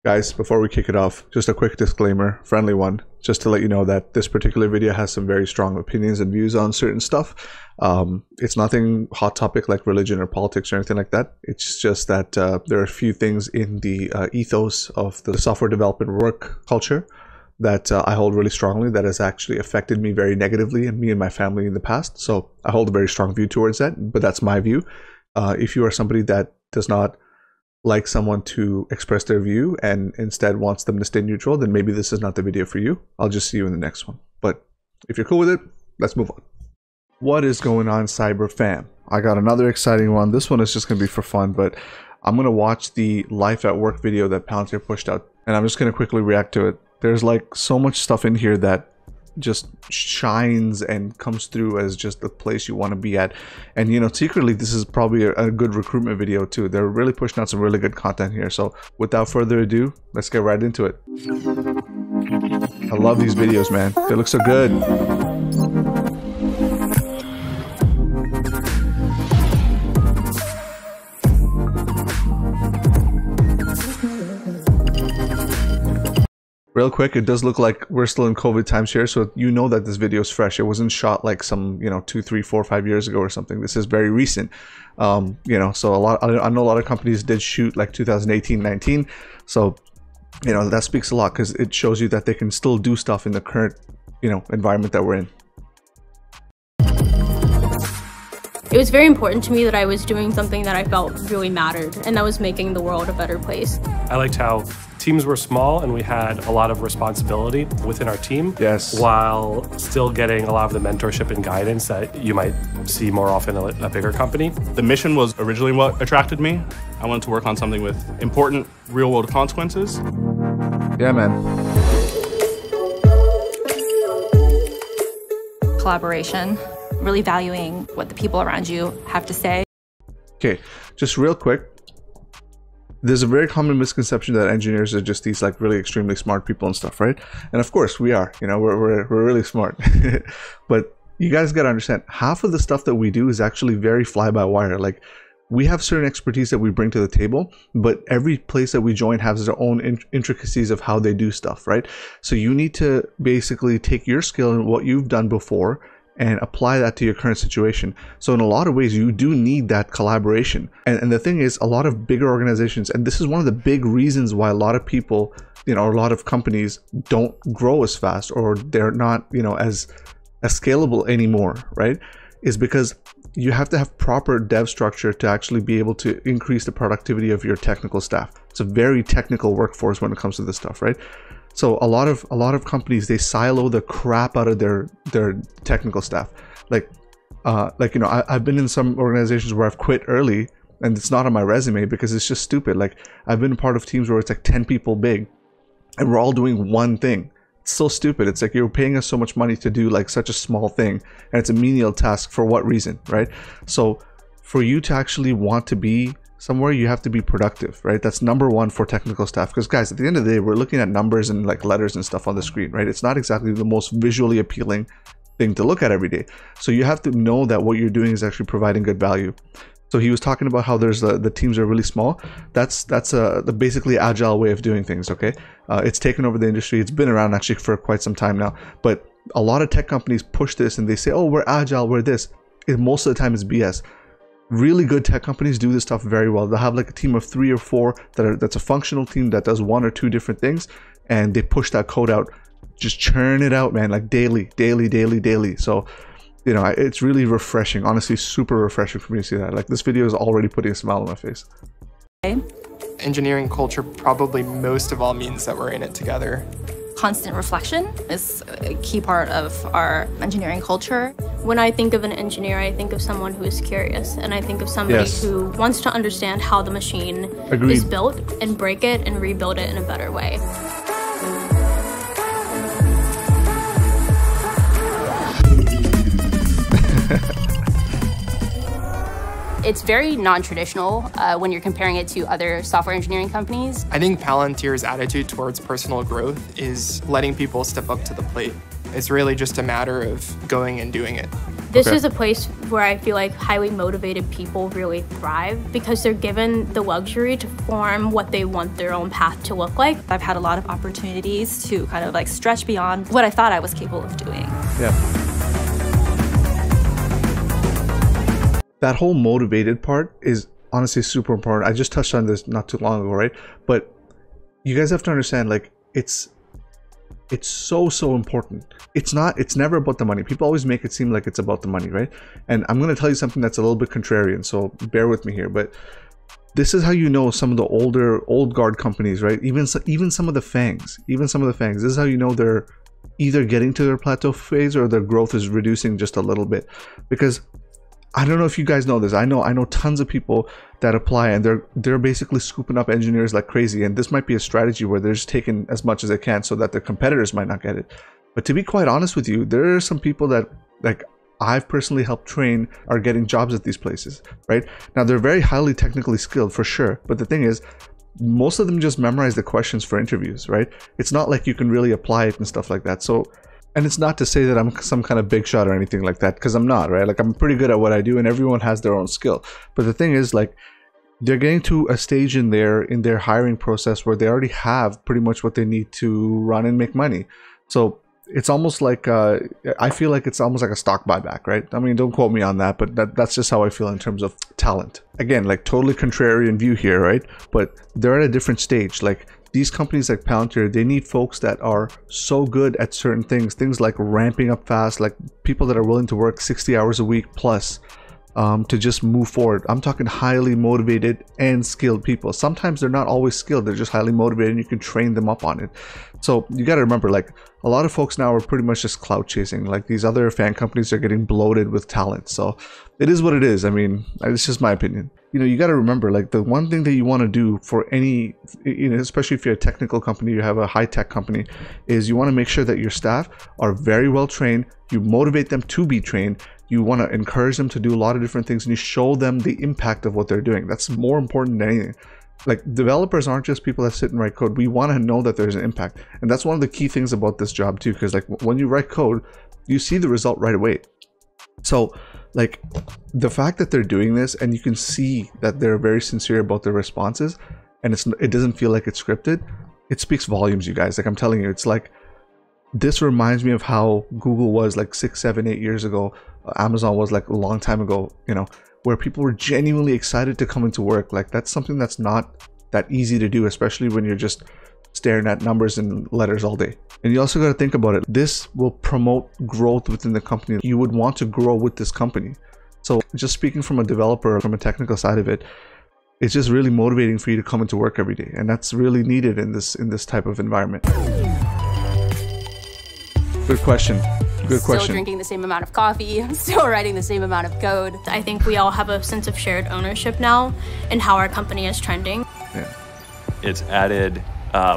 Guys, before we kick it off, just a quick disclaimer, friendly one, just to let you know that this particular video has some very strong opinions and views on certain stuff. It's nothing hot topic like religion or politics or anything like that. It's just that there are a few things in the ethos of the software development work culture that I hold really strongly that has actually affected me very negatively and me and my family in the past. So I hold a very strong view towards that, but that's my view. If you are somebody that does not like someone to express their view and instead wants them to stay neutral, then maybe this is not the video for you. I'll just see you in the next one. But if you're cool with it, let's move on. What is going on, Cyber fam? I got another exciting one. This one is just gonna be for fun, but I'm gonna watch the Life at Work video that Palantir pushed out, and I'm just gonna quickly react to it. There's like so much stuff in here that just shines and comes through as just the place you want to be at. And you know, secretly this is probably a good recruitment video too. They're really pushing out some really good content here. So without further ado, let's get right into it. I love these videos, man. They look so good. Real quick, it does look like we're still in COVID times here, so you know that this video is fresh. It wasn't shot like some, you know, 2, 3, 4, 5 years ago or something. This is very recent. You know, so I know a lot of companies did shoot like 2018, 19. So, you know, that speaks a lot because it shows you that they can still do stuff in the current, you know, environment that we're in. It was very important to me that I was doing something that I felt really mattered, and that was making the world a better place. I liked how teams were small and we had a lot of responsibility within our team, yes, while still getting a lot of the mentorship and guidance that you might see more often in a bigger company. The mission was originally what attracted me. I wanted to work on something with important real-world consequences. Yeah, man. Collaboration, really valuing what the people around you have to say. Okay, just real quick. There's a very common misconception that engineers are just these like really extremely smart people and stuff, right? And of course we are, you know, we're really smart. But you guys got to understand, half of the stuff that we do is actually very fly-by-wire. Like, we have certain expertise that we bring to the table, but every place that we join has their own intricacies of how they do stuff, right? So you need to basically take your skill and what you've done before and apply that to your current situation. So in a lot of ways, you do need that collaboration. And the thing is, a lot of bigger organizations, and this is one of the big reasons why a lot of people, you know, or a lot of companies don't grow as fast, or they're not, you know, as scalable anymore, right? Is because you have to have proper dev structure to actually be able to increase the productivity of your technical staff. It's a very technical workforce when it comes to this stuff, right? So a lot of companies, they silo the crap out of their technical staff. Like you know, I've been in some organizations where I've quit early, and it's not on my resume because it's just stupid. Like, I've been part of teams where it's like 10 people big, and we're all doing one thing. It's so stupid. It's like, you're paying us so much money to do like such a small thing, and it's a menial task for what reason, right? So for you to actually want to be somewhere, you have to be productive, right? That's number one for technical staff. Because guys, at the end of the day, we're looking at numbers and like letters and stuff on the screen, right? It's not exactly the most visually appealing thing to look at every day. So you have to know that what you're doing is actually providing good value. So he was talking about how there's the teams are really small. That's the basically agile way of doing things, okay? It's taken over the industry. It's been around actually for quite some time now. But a lot of tech companies push this and they say, oh, we're agile, we're this. Most of the time it's BS. Really good tech companies do this stuff very well. They'll have like a team of 3 or 4 that's a functional team that does 1 or 2 different things, and they push that code out, just churn it out, man, like daily. So, you know, it's really refreshing, honestly, super refreshing for me to see that. Like, this video is already putting a smile on my face. Engineering culture probably most of all means that we're in it together. Constant reflection is a key part of our engineering culture. When I think of an engineer, I think of someone who is curious, and I think of somebody who wants to understand how the machine is built and break it and rebuild it in a better way. It's very non-traditional when you're comparing it to other software engineering companies. I think Palantir's attitude towards personal growth is letting people step up to the plate. It's really just a matter of going and doing it. This is a place where I feel like highly motivated people really thrive because they're given the luxury to form what they want their own path to look like. I've had a lot of opportunities to kind of like stretch beyond what I thought I was capable of doing. Yeah. That whole motivated part is honestly super important. I just touched on this not too long ago, right? But you guys have to understand, like, it's so important. It's never about the money. People always make it seem like it's about the money, right? And I'm going to tell you something that's a little bit contrarian, so bear with me here, but this is how you know some of the old guard companies, right? Even some of the FANGs, this is how you know they're either getting to their plateau phase or their growth is reducing just a little bit. Because I don't know if you guys know this. I know tons of people that apply, and they're basically scooping up engineers like crazy. And this might be a strategy where they're just taking as much as they can so that their competitors might not get it. But to be quite honest with you, there are some people that, like, I've personally helped train are getting jobs at these places, right? Now, they're very highly technically skilled for sure. But the thing is, most of them just memorize the questions for interviews, right? It's not like you can really apply it and stuff like that. So, and it's not to say that I'm some kind of big shot or anything like that, because I'm not, right? Like, I'm pretty good at what I do, and everyone has their own skill. But the thing is, like, they're getting to a stage in their hiring process where they already have pretty much what they need to run and make money. So it's almost like I feel like it's almost like a stock buyback, right? I mean, don't quote me on that, but that's just how I feel in terms of talent. Again, like, totally contrarian view here, right? But they're at a different stage. Like, these companies like Palantir, they need folks that are so good at certain things like ramping up fast, like people that are willing to work 60 hours a week plus to just move forward. I'm talking highly motivated and skilled people. Sometimes they're not always skilled, they're just highly motivated, and you can train them up on it. So you got to remember, like, a lot of folks now are pretty much just clout chasing. Like, these other fan companies are getting bloated with talent. So it is what it is. I mean, it's just my opinion. You know, you got to remember, like, the one thing that you want to do for any, you know, especially if you're a technical company, you have a high-tech company, is you want to make sure that your staff are very well trained. You motivate them to be trained. You want to encourage them to do a lot of different things, and you show them the impact of what they're doing. That's more important than anything. Like, developers aren't just people that sit and write code. We want to know that there's an impact. And that's one of the key things about this job too, because, like, when you write code, you see the result right away. So, like, the fact that they're doing this, and you can see that they're very sincere about their responses, and it doesn't feel like it's scripted, it speaks volumes, you guys. Like, I'm telling you, it's like, this reminds me of how Google was like 6, 7, 8 years ago. Amazon was like a long time ago, you know, where people were genuinely excited to come into work. Like, that's something that's not that easy to do, especially when you're just staring at numbers and letters all day. And you also got to think about it. This will promote growth within the company. You would want to grow with this company. So just speaking from a developer, from a technical side of it, it's just really motivating for you to come into work every day. And that's really needed in this type of environment. Good question. Good question. Still drinking the same amount of coffee, still writing the same amount of code. I think we all have a sense of shared ownership now in how our company is trending. Yeah. It's added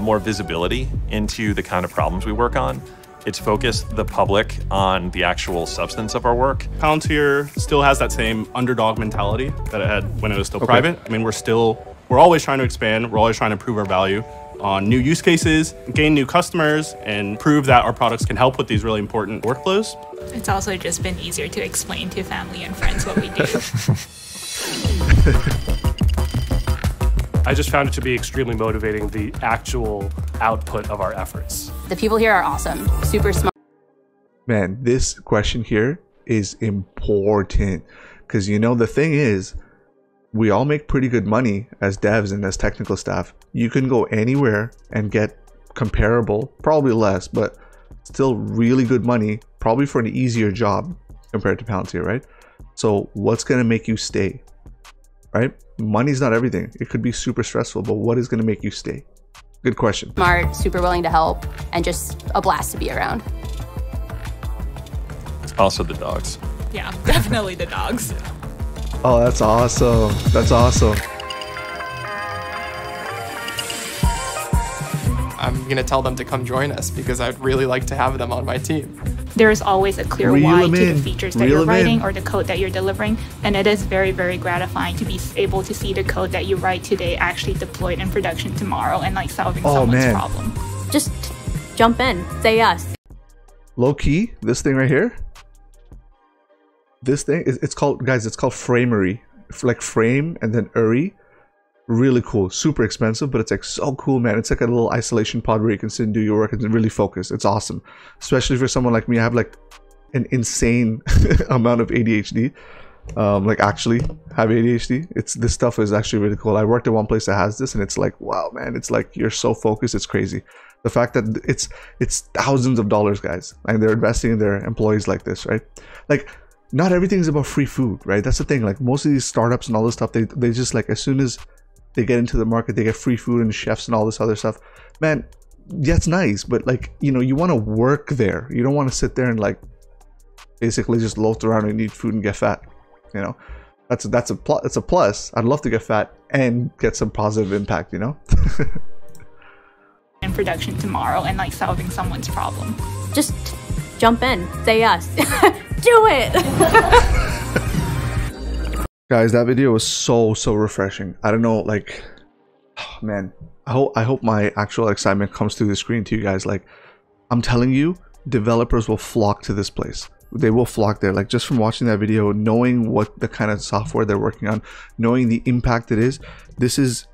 more visibility into the kind of problems we work on. It's focused the public on the actual substance of our work. Palantir still has that same underdog mentality that it had when it was still private. I mean, we're always trying to expand. We're always trying to prove our value on new use cases, gain new customers, and prove that our products can help with these really important workflows. It's also just been easier to explain to family and friends what we do. I just found it to be extremely motivating, the actual output of our efforts. The people here are awesome, super smart. Man, this question here is important, because, you know, the thing is, we all make pretty good money as devs and as technical staff. You can go anywhere and get comparable, probably less, but still really good money, probably for an easier job compared to Palantir, right? So what's going to make you stay, right? Money's not everything. It could be super stressful, but what is going to make you stay? Good question. Smart, super willing to help, and just a blast to be around. Also the dogs. Yeah, definitely the dogs. Oh, that's awesome. That's awesome. I'm going to tell them to come join us because I'd really like to have them on my team. There's always a clear why to the features that you're writing or the code that you're delivering. And it is very, very gratifying to be able to see the code that you write today actually deployed in production tomorrow and like solving someone's problem. Just jump in, say yes. Low key, this thing right here, this thing, it's called, guys, it's called Framery. Like frame and then Uri. Really cool, super expensive, but it's like so cool, man. It's like a little isolation pod where you can sit and do your work and really focus. It's awesome, especially for someone like me. I have like an insane amount of ADHD. Like actually have ADHD. This stuff is actually really cool. I worked at one place that has this, and it's like, wow, man, it's like you're so focused, it's crazy. The fact that it's thousands of dollars, guys, and they're investing in their employees like this, right? Like, not everything is about free food, right? That's the thing. Like most of these startups and all this stuff, they just like, as soon as they get into the market, they get free food and chefs and all this other stuff. Man, that's nice, but like, you know, you want to work there. You don't want to sit there and like basically just loaf around and eat food and get fat. You know, that's a plus. I'd love to get fat and get some positive impact, you know. In production tomorrow and like solving someone's problem. Just jump in, say yes. Do it. Guys, that video was so refreshing. I don't know, like, oh, man, I hope my actual excitement comes through the screen to you guys. Like, I'm telling you, developers will flock to this place. They will flock there. Like, just from watching that video, knowing what the kind of software they're working on, knowing the impact it is, this is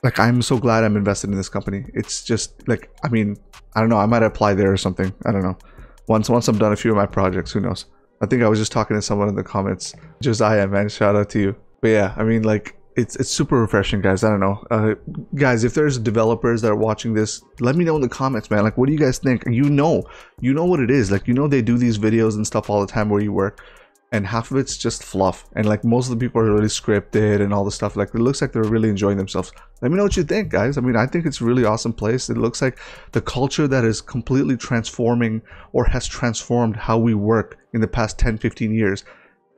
like, I'm so glad I'm invested in this company. It's just like, I mean, I don't know, I might apply there or something. I don't know. Once I'm done a few of my projects, who knows? I think I was just talking to someone in the comments. Josiah, man, shout out to you. But yeah, I mean, like, it's super refreshing, guys. I don't know. Guys, if there's developers that are watching this, let me know in the comments, man. Like, what do you guys think? You know what it is. Like, you know, they do these videos and stuff all the time where you work, and half of it's just fluff. And like, most of the people are really scripted and all the stuff. Like, it looks like they're really enjoying themselves. Let me know what you think, guys. I mean, I think it's a really awesome place. It looks like the culture that is completely transforming or has transformed how we work in the past 10-15 years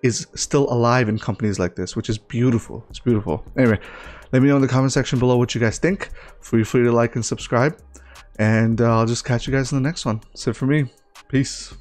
is still alive in companies like this, which is beautiful. It's beautiful. Anyway, let me know in the comment section below what you guys think. Feel free to like and subscribe, and I'll just catch you guys in the next one. That's it for me. Peace.